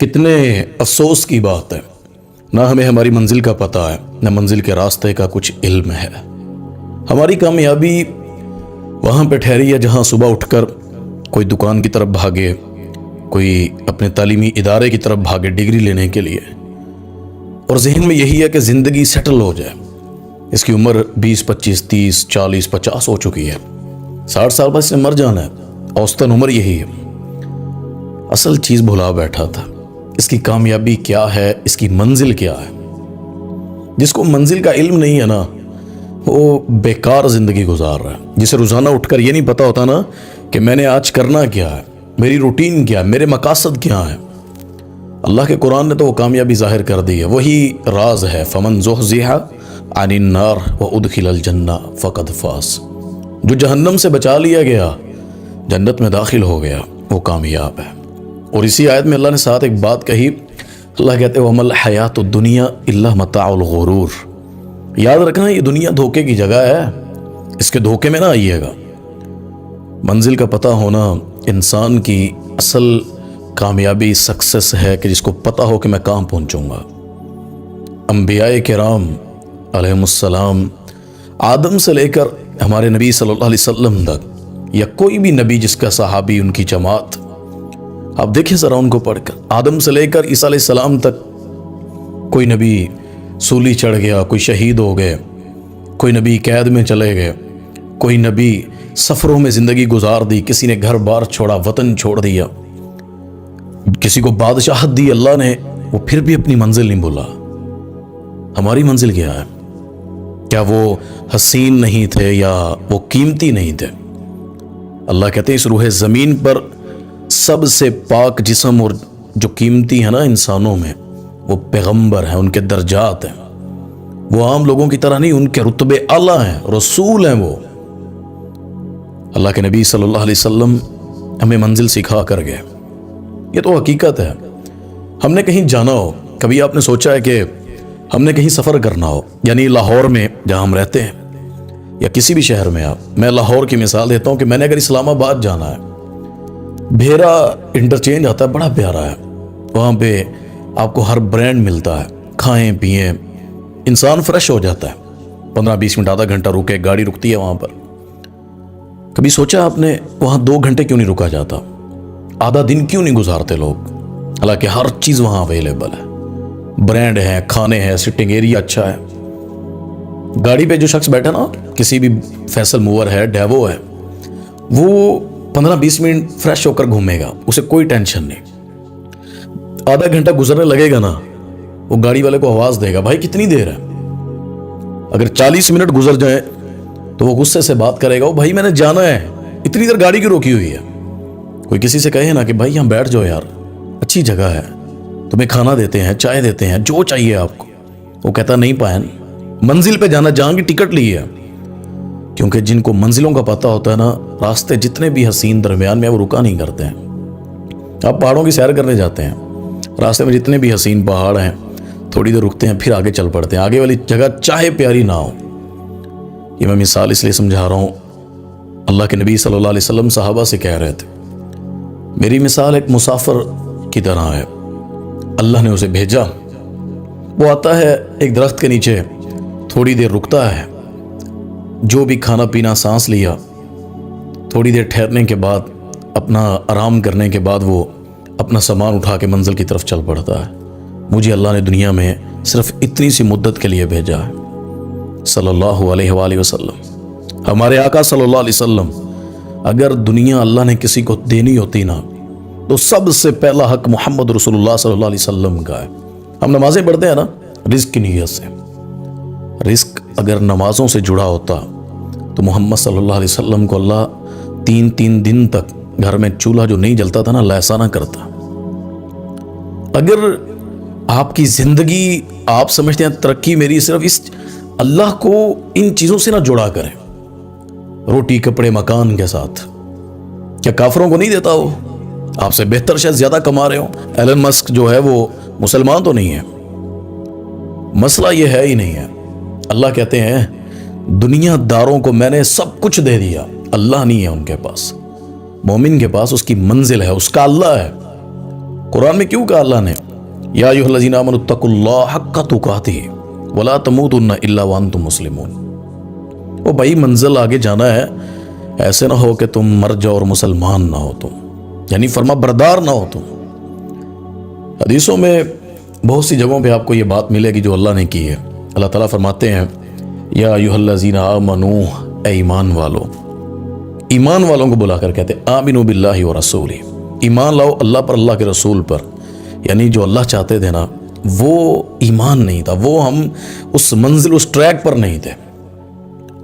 کتنے افسوس کی بات ہے، نہ ہمیں ہماری منزل کا پتہ ہے، نہ منزل کے راستے کا کچھ علم ہے۔ ہماری کامیابی وہاں پہ ٹھہری ہے جہاں صبح اٹھ کر کوئی دکان کی طرف بھاگے، کوئی اپنے تعلیمی ادارے کی طرف بھاگے ڈگری لینے کے لیے، اور ذہن میں یہی ہے کہ زندگی سیٹل ہو جائے۔ اس کی عمر 20 25 30 40 50 ہو چکی ہے، 60 سال بعد اس نے مر جانا ہے، اوسطاً عمر یہی ہے۔ اصل چیز بھلا بیٹھا تھا، اس کی کامیابی کیا ہے، اس کی منزل کیا ہے۔ جس کو منزل کا علم نہیں ہے نا، وہ بیکار زندگی گزار رہا ہے۔ جسے روزانہ اٹھ کر یہ نہیں پتا ہوتا نا کہ میں نے آج کرنا کیا ہے، میری روٹین کیا ہے، میرے مقاصد کیا ہیں۔ اللہ کے قرآن نے تو وہ کامیابی ظاہر کر دی ہے، وہی راز ہے، فمن زحزح عن النار وادخل الجنہ فقد فاز۔ جو جہنم سے بچا لیا گیا، جنت میں داخل ہو گیا، وہ کامیاب ہے۔ اور اسی آیت میں اللہ نے ساتھ ایک بات کہی، اللہ کہتے ہیں وَمَا الْحَيَاةُ الدُّنْيَا إِلَّا مَتَاعُ الْغُرُورِ۔ یاد رکھنا یہ دنیا دھوکے کی جگہ ہے، اس کے دھوکے میں نہ آئیے گا۔ منزل کا پتہ ہونا انسان کی اصل کامیابی سکسس ہے، کہ جس کو پتہ ہو کہ میں کہاں پہنچوں گا۔ انبیاء کرام علیہم السلام، آدم سے لے کر ہمارے نبی صلی اللہ علیہ وسلم تک، یا کوئی بھی نبی جس کا صحابی، ان کی جماعت، آپ دیکھیں ذرا ان کو پڑھ کر، آدم سے لے کر عیسیٰ علیہ السلام تک، کوئی نبی سولی چڑھ گیا، کوئی شہید ہو گئے، کوئی نبی قید میں چلے گئے، کوئی نبی سفروں میں زندگی گزار دی، کسی نے گھر بار چھوڑا، وطن چھوڑ دیا، کسی کو بادشاہت دی اللہ نے، وہ پھر بھی اپنی منزل نہیں بھولا۔ ہماری منزل کیا ہے؟ کیا وہ حسین نہیں تھے یا وہ قیمتی نہیں تھے؟ اللہ کہتے ہیں اس روح زمین پر سب سے پاک جسم اور جو قیمتی ہے نا انسانوں میں، وہ پیغمبر ہیں، ان کے درجات ہیں، وہ عام لوگوں کی طرح نہیں، ان کے رتبے اعلیٰ ہیں، رسول ہیں وہ۔ اللہ کے نبی صلی اللہ علیہ وسلم ہمیں منزل سکھا کر گئے، یہ تو حقیقت ہے۔ ہم نے کہیں جانا ہو، کبھی آپ نے سوچا ہے کہ ہم نے کہیں سفر کرنا ہو، یعنی لاہور میں جہاں ہم رہتے ہیں یا کسی بھی شہر میں، میں لاہور کی مثال دیتا ہوں کہ میں نے اگر اسلام آباد جانا ہے، بھیرا انٹرچینج آتا ہے، بڑا پیارا ہے، وہاں پہ آپ کو ہر برانڈ ملتا ہے، کھائیں پئیں، انسان فریش ہو جاتا ہے، 15 20 منٹ آدھا گھنٹہ رکے، گاڑی رکتی ہے وہاں پر۔ کبھی سوچا آپ نے وہاں 2 گھنٹے کیوں نہیں رکا جاتا، آدھا دن کیوں نہیں گزارتے لوگ؟ حالانکہ ہر چیز وہاں اویلیبل ہے، برانڈ ہیں، کھانے ہیں، سٹنگ ایریا اچھا ہے۔ گاڑی پہ جو شخص بیٹھا نا، کسی بھی فیصل موور ہے، ڈیوو ہے، وہ 15 20 منٹ فریش ہو کر گھومے گا، اسے کوئی ٹینشن نہیں۔ آدھا گھنٹہ گزرنے لگے گا نا، وہ گاڑی والے کو آواز دے گا، بھائی کتنی دیر ہے؟ اگر 40 منٹ گزر جائیں تو وہ غصے سے بات کرے گا، وہ بھائی میں نے جانا ہے، اتنی دیر گاڑی کیوں روکی ہوئی ہے؟ کوئی کسی سے کہے نا کہ بھائی یہاں بیٹھ جاؤ یار، اچھی جگہ ہے، تمہیں کھانا دیتے ہیں، چائے دیتے ہیں، جو چاہیے آپ کو، وہ کہتا نہیں پائیں، منزل پہ جانا، جہاں کی ٹکٹ لی ہے۔ کیونکہ جن کو منزلوں کا پتہ ہوتا ہے نا، راستے جتنے بھی حسین درمیان میں، وہ رکا نہیں کرتے ہیں۔ آپ پہاڑوں کی سیر کرنے جاتے ہیں، راستے میں جتنے بھی حسین پہاڑ ہیں، تھوڑی دیر رکتے ہیں، پھر آگے چل پڑتے ہیں، آگے والی جگہ چاہے پیاری نہ ہو۔ یہ میں مثال اس لیے سمجھا رہا ہوں، اللہ کے نبی صلی اللہ علیہ وسلم صحابہ سے کہہ رہے تھے، میری مثال ایک مسافر کی طرح ہے، اللہ نے اسے بھیجا، وہ آتا ہے ایک درخت کے نیچے، تھوڑی دیر رکتا ہے، جو بھی کھانا پینا سانس لیا، تھوڑی دیر ٹھہرنے کے بعد، اپنا آرام کرنے کے بعد، وہ اپنا سامان اٹھا کے منزل کی طرف چل پڑتا ہے۔ مجھے اللہ نے دنیا میں صرف اتنی سی مدت کے لیے بھیجا ہے، صلی اللہ علیہ وآلہ وسلم۔ ہمارے آقا صلی اللہ علیہ وسلم، اگر دنیا اللہ نے کسی کو دینی ہوتی نا، تو سب سے پہلا حق محمد رسول اللہ صلی اللہ علیہ وسلم کا ہے۔ ہم نمازیں پڑھتے ہیں نا رزق کی نیت سے، رزق اگر نمازوں سے جڑا ہوتا تو محمد صلی اللہ علیہ وسلم کو اللہ 3 دن تک گھر میں چولہا جو نہیں جلتا تھا نا، لیسا نہ کرتا۔ اگر آپ کی زندگی، آپ سمجھتے ہیں ترقی میری صرف اس اللہ کو ان چیزوں سے نہ جڑا کریں، روٹی کپڑے مکان کے ساتھ، کیا کافروں کو نہیں دیتا وہ؟ آپ سے بہتر شاید زیادہ کما رہے ہو۔ ایلن مسک جو ہے وہ مسلمان تو نہیں ہے، مسئلہ یہ ہے ہی نہیں ہے۔ اللہ کہتے ہیں دنیا داروں کو میں نے سب کچھ دے دیا، اللہ نہیں ہے ان کے پاس۔ مومن کے پاس اس کی منزل ہے، اس کا اللہ ہے۔ قرآن میں کیوں کہا اللہ نے یا ایھا الذین آمنوا اتقوا اللہ حق تقاتہ ولا تموتن الا وانتم مسلمون. وہ بھائی منزل آگے جانا ہے، ایسے نہ ہو کہ تم مر جاؤ اور مسلمان نہ ہو تم، یعنی فرما بردار نہ ہو تم. حدیثوں میں بہت سی جگہوں پہ آپ کو یہ بات ملے گی جو اللہ نے کی ہے. اللہ تعالیٰ فرماتے ہیں یا ایھا الذین آمنوا، اے ایمان والو. ایمان والوں کو بلا کر کہتے ہیں آمنوا باللہ ورسولہ، ایمان لاؤ اللہ پر، اللہ کے رسول پر. یعنی جو اللہ چاہتے تھے نا وہ ایمان نہیں تھا، وہ ہم اس منزل اس ٹریک پر نہیں تھے.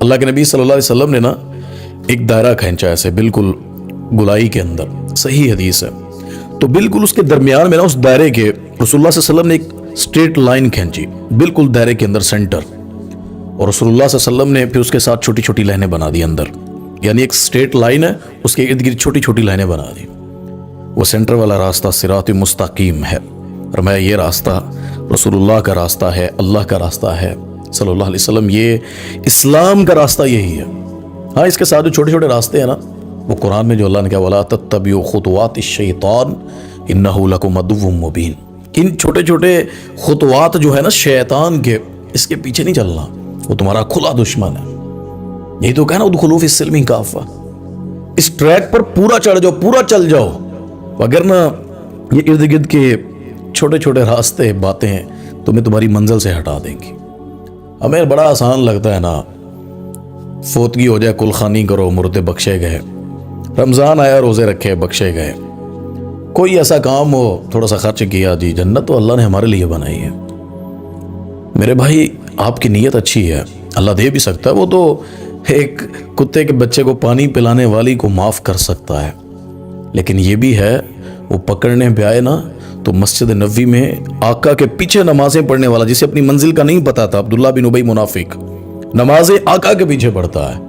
اللہ کے نبی صلی اللہ علیہ وسلم نے نا ایک دائرہ کھینچا ایسے بالکل گلائی کے اندر، صحیح حدیث ہے. تو بالکل اس کے درمیان میں نا اس دائرے کے رسول اللہ صلی اللہ علیہ وسلم نے ایک اسٹریٹ لائن کھینچی بالکل دائرے کے اندر سینٹر، اور رسول اللہ صلی اللہ علیہ وسلم نے پھر اس کے ساتھ چھوٹی چھوٹی لائنیں بنا دی اندر. یعنی ایک اسٹریٹ لائن ہے، اس کے ارد گرد چھوٹی چھوٹی لائنیں بنا دی. وہ سینٹر والا راستہ صراط مستقیم ہے، اور میں یہ راستہ رسول اللہ کا راستہ ہے، اللہ کا راستہ ہے صلی اللہ علیہ وسلم. یہ اسلام کا راستہ یہی ہے. ہاں اس کے ساتھ جو چھوٹے چھوٹے راستے ہیں نا وہ قرآن میں جو اللہ نے کہا وَلَا تَتَّبِعُوا خُطُوَاتِ الشَّيْطَانِ إِنَّهُ لَكُمْ عَدُوٌّ مُّبِينٌ. ان چھوٹے چھوٹے خطوات جو ہے نا شیطان کے، اس کے پیچھے نہیں چلنا، وہ تمہارا کھلا دشمن ہے. یہی تو کہنا ادخلوا فی السلم کافہ، اس ٹریک پر پورا چڑھ جاؤ، پورا چل جاؤ، وگرنہ یہ ارد گرد کے چھوٹے چھوٹے راستے باتیں تمہیں تمہاری منزل سے ہٹا دیں گی. ہمیں بڑا آسان لگتا ہے نا، فوتگی ہو جائے کل خوانی کرو مردے بخشے گئے، رمضان آیا روزے رکھے بخشے گئے، کوئی ایسا کام ہو تھوڑا سا خرچ کیا، جی جنت تو اللہ نے ہمارے لیے بنائی ہے. میرے بھائی آپ کی نیت اچھی ہے، اللہ دے بھی سکتا ہے. وہ تو ایک کتے کے بچے کو پانی پلانے والی کو معاف کر سکتا ہے، لیکن یہ بھی ہے وہ پکڑنے پہ آئے نا تو مسجد نبوی میں آقا کے پیچھے نمازیں پڑھنے والا، جسے اپنی منزل کا نہیں پتا تھا، عبداللہ بن ابی منافق، نمازیں آقا کے پیچھے پڑھتا ہے.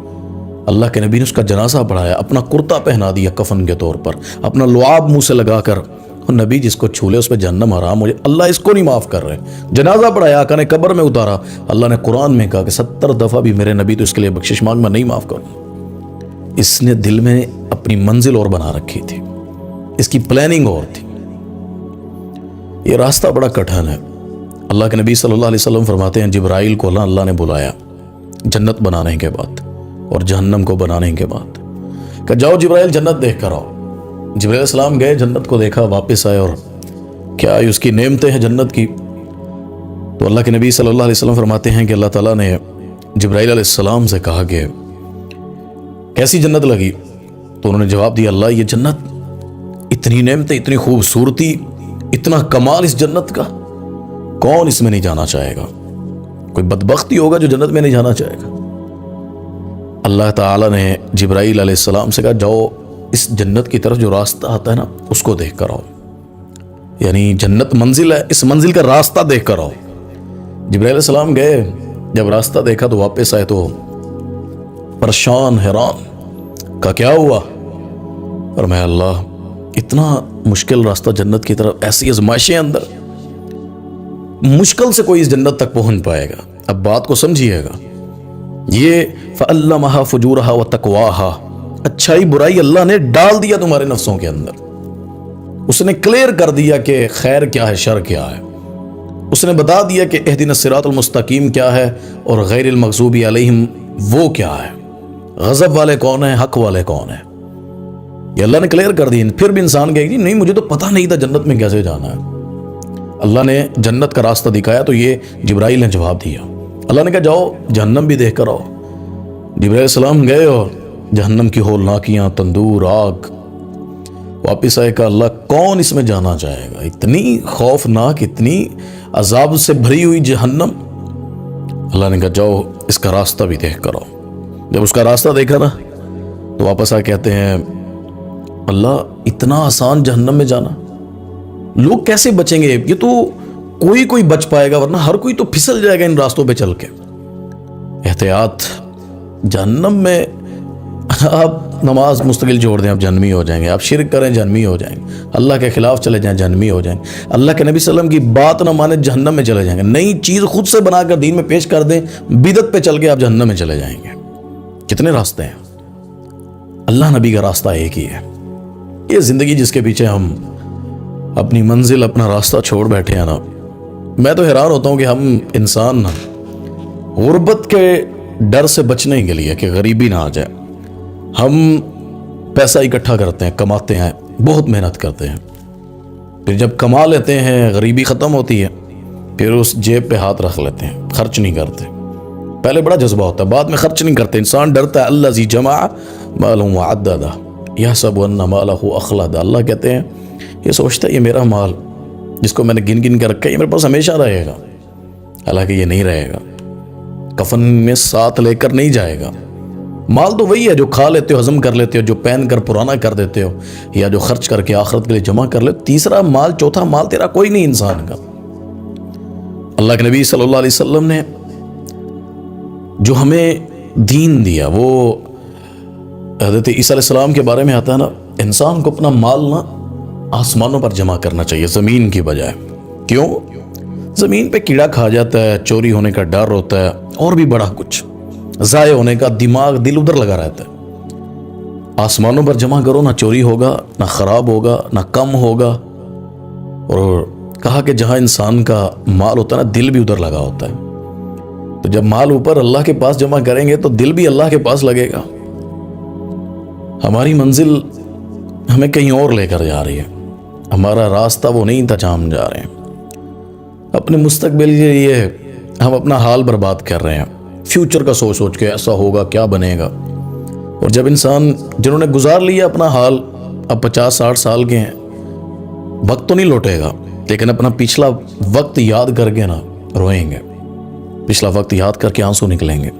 اللہ کے نبی نے اس کا جنازہ پڑھایا، اپنا کرتا پہنا دیا کفن کے طور پر، اپنا لعاب منہ سے لگا کر. اور نبی جس کو چھولے اس پہ جہنم حرام ہو جائے، اللہ اس کو نہیں معاف کر رہے. جنازہ پڑھایا، آقا نے قبر میں اتارا. اللہ نے قرآن میں کہا کہ 70 دفعہ بھی میرے نبی تو اس کے لیے بخشش مانگ، میں نہیں معاف کروں. اس نے دل میں اپنی منزل اور بنا رکھی تھی، اس کی پلاننگ اور تھی. یہ راستہ بڑا کٹھن ہے. اللہ کے نبی صلی اللہ علیہ وسلم فرماتے ہیں جبرائیل کو اللہ نے بلایا جنت بنانے کے بعد اور جہنم کو بنانے کے بعد، کہ جاؤ جبرائیل جنت دیکھ کر آؤ. جبرائیل علیہ السلام گئے، جنت کو دیکھا، واپس آئے، اور کیا اس کی نعمتیں ہیں جنت کی. تو اللہ کے نبی صلی اللہ علیہ وسلم فرماتے ہیں کہ اللہ تعالیٰ نے جبرائیل علیہ السلام سے کہا کہ کیسی جنت لگی؟ تو انہوں نے جواب دیا اللہ یہ جنت، اتنی نعمتیں، اتنی خوبصورتی، اتنا کمال اس جنت کا، کون اس میں نہیں جانا چاہے گا؟ کوئی بدبختی ہوگا جو جنت میں نہیں جانا چاہے گا. اللہ تعالیٰ نے جبرائیل علیہ السلام سے کہا جاؤ اس جنت کی طرف جو راستہ آتا ہے نا اس کو دیکھ کر آؤ. یعنی جنت منزل ہے، اس منزل کا راستہ دیکھ کر آؤ. جبرائیل علیہ السلام گئے، جب راستہ دیکھا تو واپس آئے تو پریشان حیران، کہا کیا ہوا؟ اور میں اللہ اتنا مشکل راستہ جنت کی طرف، ایسی آزمائشیں اندر، مشکل سے کوئی اس جنت تک پہنچ پائے گا. اب بات کو سمجھیے گا، یہ فَأَلَّمَهَا فُجُورَهَا وَتَقْوَاهَا، اچھائی برائی اللہ نے ڈال دیا تمہارے نفسوں کے اندر. اس نے کلیئر کر دیا کہ خیر کیا ہے، شر کیا ہے. اس نے بتا دیا کہ اہدنا الصراط المستقیم کیا ہے اور غیر المغضوب علیہم وہ کیا ہے، غضب والے کون ہیں، حق والے کون ہیں. یہ اللہ نے کلیئر کر دی. پھر بھی انسان کہے گی نہیں مجھے تو پتہ نہیں تھا جنت میں کیسے جانا ہے. اللہ نے جنت کا راستہ دکھایا تو یہ جبرائیل نے جواب دیا. اللہ نے کہا جاؤ جہنم بھی دیکھ کر آؤ. جبرائیل علیہ السلام گئے اور جہنم کی ہولناکیاں، تندور، آگ، واپس آئے کہ اللہ کون اس میں جانا چاہے گا؟ اتنی خوفناک، اتنی عذاب سے بھری ہوئی جہنم. اللہ نے کہا جاؤ اس کا راستہ بھی دیکھ کر آؤ. جب اس کا راستہ دیکھا نا تو واپس آ کہتے ہیں اللہ اتنا آسان جہنم میں جانا، لوگ کیسے بچیں گے؟ یہ تو کوئی بچ پائے گا، ورنہ ہر کوئی تو پھسل جائے گا ان راستوں پہ چل کے. احتیاط، جہنم میں آپ نماز مستقل چھوڑ دیں آپ جہنمی ہو جائیں گے، آپ شرک کریں جہنمی ہو جائیں گے، اللہ کے خلاف چلے جائیں جہنمی ہو جائیں گے، اللہ کے نبی صلی اللہ علیہ وسلم کی بات نہ مانے جہنم میں چلے جائیں گے، نئی چیز خود سے بنا کر دین میں پیش کر دیں بدعت پہ چل کے آپ جہنم میں چلے جائیں گے. کتنے راستے ہیں، اللہ نبی کا راستہ ایک ہی ہے. یہ زندگی جس کے پیچھے ہم اپنی منزل اپنا راستہ چھوڑ بیٹھے ہیں نا. میں تو حیران ہوتا ہوں کہ ہم انسان نا غربت کے ڈر سے بچنے کے لیے کہ غریبی نہ آ جائے ہم پیسہ اکٹھا کرتے ہیں, کماتے ہیں, بہت محنت کرتے ہیں, پھر جب کما لیتے ہیں غریبی ختم ہوتی ہے پھر اس جیب پہ ہاتھ رکھ لیتے ہیں, خرچ نہیں کرتے. پہلے بڑا جذبہ ہوتا ہے, بعد میں خرچ نہیں کرتے. انسان ڈرتا ہے الذی جمع مالہ وعددہ یحسب ان مالہ اخلدہ. اللہ کہتے ہیں یہ سوچتا ہے یہ میرا مال جس کو میں نے گن گن کے رکھا ہے یہ میرے پاس ہمیشہ رہے گا, حالانکہ یہ نہیں رہے گا, کفن میں ساتھ لے کر نہیں جائے گا. مال تو وہی ہے جو کھا لیتے ہو, ہضم کر لیتے ہو, جو پہن کر پرانا کر دیتے ہو, یا جو خرچ کر کے آخرت کے لیے جمع کر لیتے. تیسرا مال, چوتھا مال تیرا کوئی نہیں انسان کا. اللہ کے نبی صلی اللہ علیہ وسلم نے جو ہمیں دین دیا وہ حضرت عیسیٰ علیہ السلام کے بارے میں آتا ہے نا, انسان کو اپنا مال نا آسمانوں پر جمع کرنا چاہیے زمین کی بجائے. کیوں؟ زمین پہ کیڑا کھا جاتا ہے, چوری ہونے کا ڈر ہوتا ہے, اور بھی بڑا کچھ ضائع ہونے کا, دماغ دل ادھر لگا رہتا ہے. آسمانوں پر جمع کرو, نہ چوری ہوگا, نہ خراب ہوگا, نہ کم ہوگا. اور کہا کہ جہاں انسان کا مال ہوتا ہے نا دل بھی ادھر لگا ہوتا ہے. تو جب مال اوپر اللہ کے پاس جمع کریں گے تو دل بھی اللہ کے پاس لگے گا. ہماری منزل ہمیں کہیں اور لے کر جا رہی ہے, ہمارا راستہ وہ نہیں تھا جہاں ہم جا رہے ہیں. اپنے مستقبل کے لیے ہم اپنا حال برباد کر رہے ہیں, فیوچر کا سوچ سوچ کے ایسا ہوگا کیا بنے گا. اور جب انسان جنہوں نے گزار لیا اپنا حال, اب 50-60 سال کے ہیں, وقت تو نہیں لوٹے گا لیکن اپنا پچھلا وقت یاد کر کے نا روئیں گے, پچھلا وقت یاد کر کے آنسو نکلیں گے,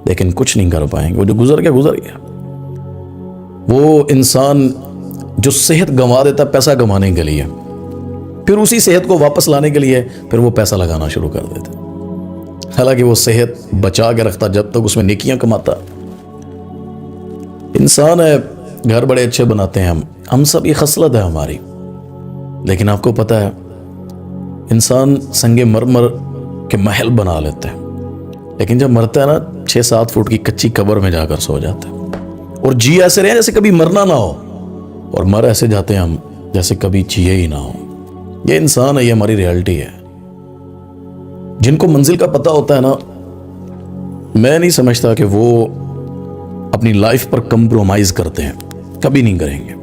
لیکن کچھ نہیں کر پائیں گے. وہ جو گزر گیا. وہ انسان جو صحت گنوا دیتا پیسہ کمانے کے لیے, پھر اسی صحت کو واپس لانے کے لیے پھر وہ پیسہ لگانا شروع کر دیتا, حالانکہ وہ صحت بچا کے رکھتا جب تک اس میں نیکیاں کماتا. انسان ہے, گھر بڑے اچھے بناتے ہیں ہم سب, یہ خصلت ہے ہماری. لیکن آپ کو پتہ ہے انسان سنگ مرمر کے محل بنا لیتا ہے, لیکن جب مرتا ہے نا 6-7 فٹ کی کچی قبر میں جا کر سو جاتا ہے. اور جی ایسے رہے جیسے کبھی مرنا نہ ہو, اور مر ایسے جاتے ہیں ہم جیسے کبھی جیے ہی نہ ہو. یہ انسان ہے, یہ ہماری ریالٹی ہے. جن کو منزل کا پتہ ہوتا ہے نا, میں نہیں سمجھتا کہ وہ اپنی لائف پر کمپرومائز کرتے ہیں, کبھی نہیں کریں گے.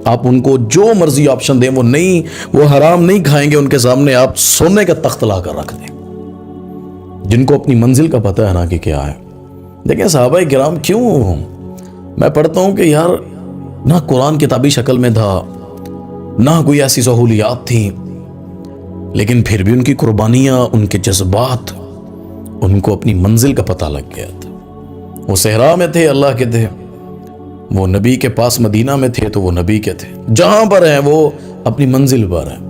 آپ ان کو جو مرضی آپشن دیں وہ حرام نہیں کھائیں گے. ان کے سامنے آپ سونے کا تخت لا کر رکھ دیں. جن کو اپنی منزل کا پتہ ہے نا کہ کیا ہے. دیکھیں صحابہ کرام کیوں, میں پڑھتا ہوں کہ یار نہ قرآن کتابی شکل میں تھا, نہ کوئی ایسی سہولیات تھیں, لیکن پھر بھی ان کی قربانیاں, ان کے جذبات, ان کو اپنی منزل کا پتہ لگ گیا تھا. وہ صحرا میں تھے اللہ کے تھے, وہ نبی کے پاس مدینہ میں تھے تو وہ نبی کے تھے. جہاں پر ہیں وہ اپنی منزل پر ہیں.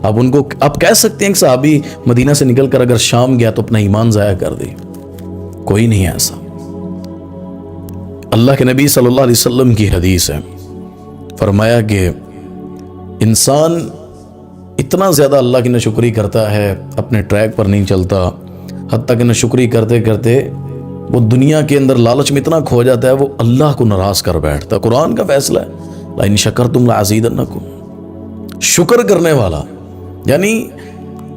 اب ان کو آپ کہہ سکتے ہیں کہ صحابی مدینہ سے نکل کر اگر شام گیا تو اپنا ایمان ضائع کر دی؟ کوئی نہیں ہے ایسا. اللہ کے نبی صلی اللہ علیہ وسلم کی حدیث ہے, فرمایا کہ انسان اتنا زیادہ اللہ کی ناشکری کرتا ہے, اپنے ٹریک پر نہیں چلتا, حتیٰ کہ ناشکری کرتے کرتے وہ دنیا کے اندر لالچ میں اتنا کھو جاتا ہے وہ اللہ کو ناراض کر بیٹھتا. قرآن کا فیصلہ ہے لئن شکرتم لأزیدنکم, شکر کرنے والا, یعنی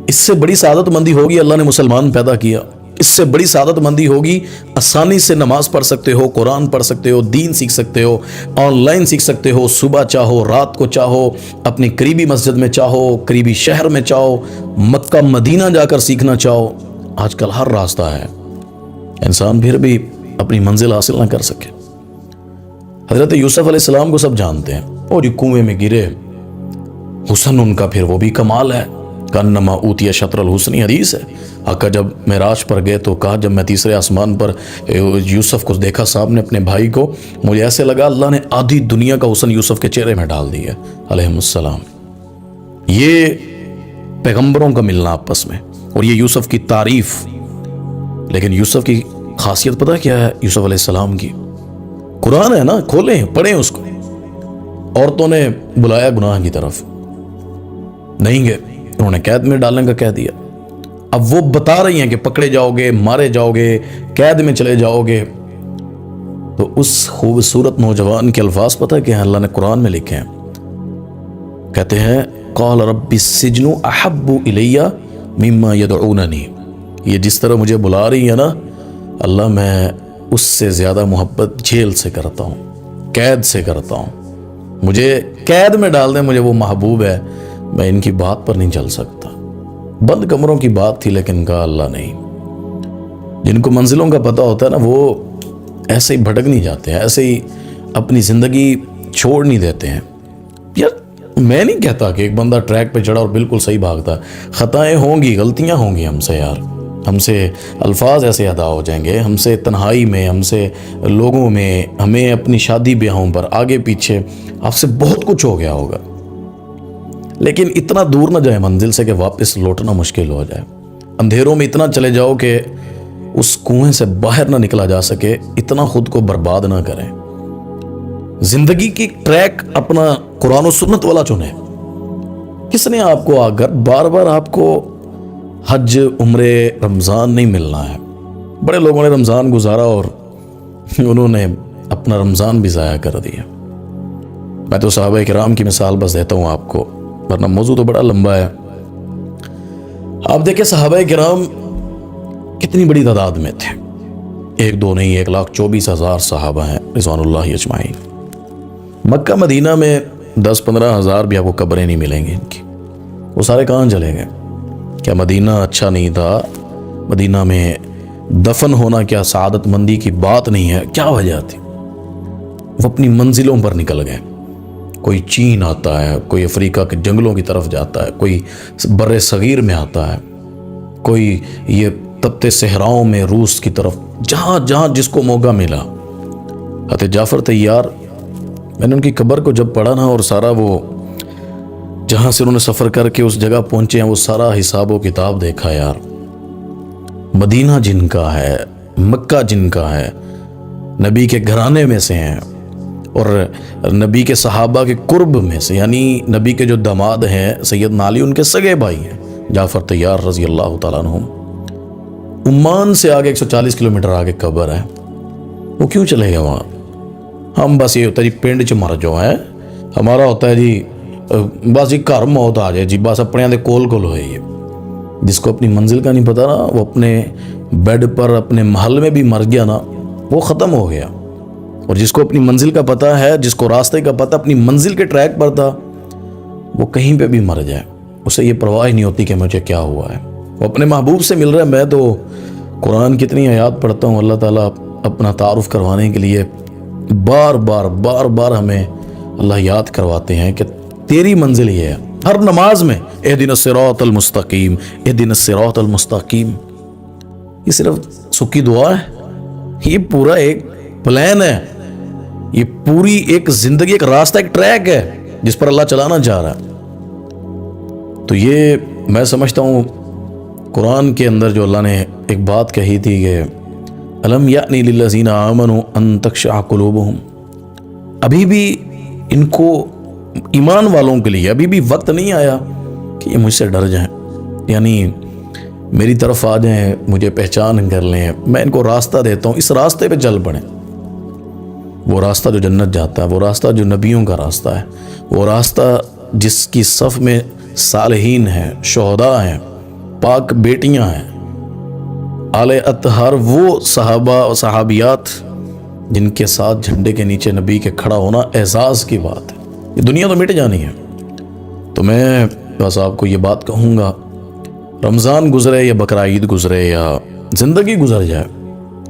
اس سے بڑی سعادت مندی ہوگی اللہ نے مسلمان پیدا کیا, اس سے بڑی سعادت مندی ہوگی آسانی سے نماز پڑھ سکتے ہو, قرآن پڑھ سکتے ہو, دین سیکھ سکتے ہو, آن لائن سیکھ سکتے ہو, صبح چاہو رات کو چاہو, اپنی قریبی مسجد میں چاہو, قریبی شہر میں چاہو, مکہ مدینہ جا کر سیکھنا چاہو. آج کل ہر راستہ ہے, انسان پھر بھی اپنی منزل حاصل نہ کر سکے. حضرت یوسف علیہ السلام کو سب جانتے ہیں, اور یہ کنویں میں گرے, حسن ان کا پھر وہ بھی کمال ہے. کانما اوتی شطر الحسن حدیث ہے. آقا جب معراج پر گئے تو کہا جب میں تیسرے آسمان پر یوسف کو دیکھا سامنے اپنے بھائی کو, مجھے ایسے لگا اللہ نے آدھی دنیا کا حسن یوسف کے چہرے میں ڈال دیا علیہ السلام. یہ پیغمبروں کا ملنا آپس میں, اور یہ یوسف کی تعریف. لیکن یوسف کی خاصیت پتہ کیا ہے یوسف علیہ السلام کی؟ قرآن ہے نا, کھولیں پڑھیں اس کو. عورتوں نے بلایا گناہ کی طرف, نہیں گئے, انہوں نے قید میں ڈالنے کا کہہ دیا. اب وہ بتا رہی ہیں کہ پکڑے جاؤ گے, مارے جاؤ گے, قید میں چلے جاؤ گے. تو اس خوبصورت نوجوان کے الفاظ پتہ کیا ہیں اللہ نے قرآن میں لکھے ہیں؟ کہتے ہیں قال رب السجن احب الی مما یدعوننی، یہ جس طرح مجھے بلا رہی ہے نا اللہ، میں اس سے زیادہ محبت جیل سے کرتا ہوں، قید سے کرتا ہوں، مجھے قید میں ڈال دیں، مجھے وہ محبوب ہے، میں ان کی بات پر نہیں چل سکتا۔ بند کمروں کی بات تھی لیکن کہا اللہ نہیں۔ جن کو منزلوں کا پتہ ہوتا ہے نا وہ ایسے ہی بھٹک نہیں جاتے ہیں، ایسے ہی اپنی زندگی چھوڑ نہیں دیتے ہیں۔ یار میں نہیں کہتا کہ ایک بندہ ٹریک پہ چڑھا اور بالکل صحیح بھاگتا، خطائیں ہوں گی، غلطیاں ہوں گی ہم سے یار، ہم سے الفاظ ایسے ادا ہو جائیں گے، ہم سے تنہائی میں، ہم سے لوگوں میں، ہمیں اپنی شادی بیاہوں پر آگے پیچھے آپ سے بہت کچھ ہو گیا ہوگا، لیکن اتنا دور نہ جائے منزل سے کہ واپس لوٹنا مشکل ہو جائے، اندھیروں میں اتنا چلے جاؤ کہ اس کنویں سے باہر نہ نکلا جا سکے، اتنا خود کو برباد نہ کریں۔ زندگی کی ٹریک اپنا قرآن و سنت والا چنے۔ کس نے آپ کو آ کر بار بار آپ کو حج، عمرے، رمضان نہیں ملنا ہے۔ بڑے لوگوں نے رمضان گزارا اور انہوں نے اپنا رمضان بھی ضائع کر دیا۔ میں تو صحابہ کرام کی مثال بس دیتا ہوں آپ کو، ورنہ موضوع تو بڑا لمبا ہے۔ آپ دیکھیں صحابہ کرام کتنی بڑی تعداد میں تھے، ایک دو نہیں، 1,24,000 صحابہ ہیں رضوان اللہ اجمعین۔ مکہ مدینہ میں 10-15 ہزار بھی آپ کو قبریں نہیں ملیں گی ان کی، وہ سارے کہاں چلے گئے؟ کیا مدینہ اچھا نہیں تھا؟ مدینہ میں دفن ہونا کیا سعادت مندی کی بات نہیں ہے؟ کیا وجہ تھی؟ وہ اپنی منزلوں پر نکل گئے، کوئی چین آتا ہے، کوئی افریقہ کے جنگلوں کی طرف جاتا ہے، کوئی بر صغیر میں آتا ہے، کوئی یہ تپتے صحراؤں میں روس کی طرف، جہاں جہاں جس کو موقع ملا۔ حضرت جعفر طیار، میں نے ان کی قبر کو جب پڑھا نا اور سارا وہ جہاں سے انہوں نے سفر کر کے اس جگہ پہنچے ہیں وہ سارا حساب و کتاب دیکھا یار، مدینہ جن کا ہے، مکہ جن کا ہے، نبی کے گھرانے میں سے ہیں اور نبی کے صحابہ کے قرب میں سے، یعنی نبی کے جو داماد ہیں سیدنا علی ان کے سگے بھائی ہیں جعفر طیار رضی اللہ تعالیٰ عنہم۔ عمان سے آگے 140 کلومیٹر آگے قبر ہے، وہ کیوں چلے گئے وہاں؟ ہم بس یہ ہوتا ہے جی پنڈ چ مر جو ہے، ہمارا ہوتا ہے جی بس یہ گھر موت آ جائے جی، بس اپنے دے کول کول ہوئے۔ یہ جس کو اپنی منزل کا نہیں پتا نا، وہ اپنے بیڈ پر اپنے محل میں بھی مر گیا نا، وہ ختم ہو گیا۔ اور جس کو اپنی منزل کا پتہ ہے، جس کو راستے کا پتہ اپنی منزل کے ٹریک پر تھا، وہ کہیں پہ بھی مر جائے، اسے یہ پرواہ نہیں ہوتی کہ مجھے کیا ہوا ہے، وہ اپنے محبوب سے مل رہا ہے۔ میں تو قرآن کتنی آیات پڑھتا ہوں، اللہ تعالیٰ اپنا تعارف کروانے کے لیے بار بار ہمیں اللہ یاد کرواتے ہیں کہ تیری منزل یہ ہے۔ ہر نماز میں اہدنا الصراط المستقیم، اہدنا الصراط المستقیم، یہ صرف سکی دعا ہے؟ یہ پورا ایک پلان ہے، یہ پوری ایک زندگی، ایک راستہ، ایک ٹریک ہے جس پر اللہ چلانا چاہ رہا ہے۔ تو یہ میں سمجھتا ہوں قرآن کے اندر جو اللہ نے ایک بات کہی تھی کہ الم یأنی للذین آمنوا ان تخشع قلوبہم، ابھی بھی ان کو ایمان والوں کے لیے ابھی بھی وقت نہیں آیا کہ یہ مجھ سے ڈر جائیں، یعنی میری طرف آ جائیں، مجھے پہچان کر لیں، میں ان کو راستہ دیتا ہوں، اس راستے پہ چل پڑیں۔ وہ راستہ جو جنت جاتا ہے، وہ راستہ جو نبیوں کا راستہ ہے، وہ راستہ جس کی صف میں صالحین ہیں، شہداء ہیں، پاک بیٹیاں ہیں، آل اطہار، وہ صحابہ و صحابیات جن کے ساتھ جھنڈے کے نیچے نبی کے کھڑا ہونا اعزاز کی بات ہے۔ یہ دنیا تو مٹ جانی ہے۔ تو میں بس آپ کو یہ بات کہوں گا، رمضان گزرے یا بقرعید گزرے یا زندگی گزر جائے،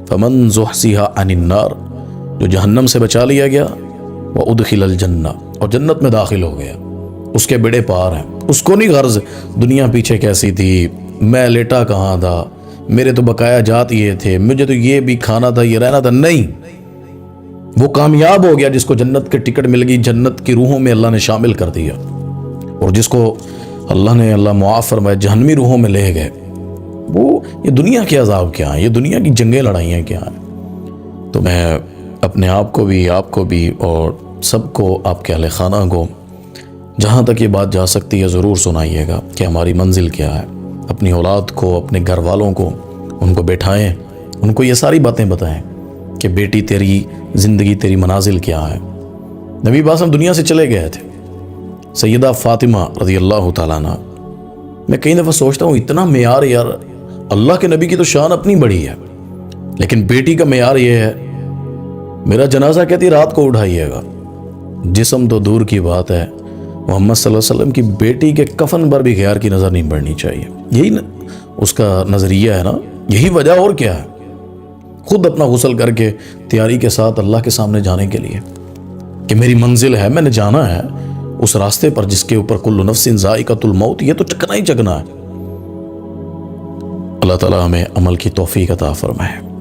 فمن زحزح عن النار، جو جہنم سے بچا لیا گیا، وادخل الجنہ، اور جنت میں داخل ہو گیا، اس کے بیڑے پار ہیں۔ اس کو نہیں غرض دنیا پیچھے کیسی تھی، میں لیٹا کہاں تھا، میرے تو بقایا جات یہ تھے، مجھے تو یہ بھی کھانا تھا، یہ رہنا تھا، نہیں، وہ کامیاب ہو گیا جس کو جنت کے ٹکٹ مل گئی، جنت کی روحوں میں اللہ نے شامل کر دیا، اور جس کو اللہ معاف فرمائے جہنمی روحوں میں لے گئے، وہ یہ دنیا کے عذاب کیا ہیں، یہ دنیا کی جنگیں لڑائیاں کیا ہیں۔ تو میں اپنے آپ کو بھی، آپ کو بھی، اور سب کو، آپ کے اہل خانہ کو، جہاں تک یہ بات جا سکتی ہے ضرور سنائیے گا کہ ہماری منزل کیا ہے۔ اپنی اولاد کو، اپنے گھر والوں کو، ان کو بیٹھائیں، ان کو یہ ساری باتیں بتائیں کہ بیٹی تیری زندگی، تیری منازل کیا ہے۔ نبی باس ہم دنیا سے چلے گئے تھے، سیدہ فاطمہ رضی اللہ تعالیٰ عنہ، میں کئی دفعہ سوچتا ہوں اتنا معیار یار، اللہ کے نبی کی تو شان اپنی بڑی ہے، لیکن بیٹی کا معیار یہ ہے، میرا جنازہ کہتی رات کو اٹھائیے گا، جسم تو دور کی بات ہے، محمد صلی اللہ علیہ وسلم کی بیٹی کے کفن پر بھی غیر کی نظر نہیں پڑنی چاہیے۔ یہی اس کا نظریہ ہے نا، یہی وجہ، اور کیا ہے؟ خود اپنا غسل کر کے تیاری کے ساتھ اللہ کے سامنے جانے کے لیے کہ میری منزل ہے، میں نے جانا ہے اس راستے پر جس کے اوپر کل نفس ذائقۃ الموت، یہ تو چکنا ہی چکنا ہے۔ اللہ تعالیٰ ہمیں عمل کی توفیق عطا فرمائے۔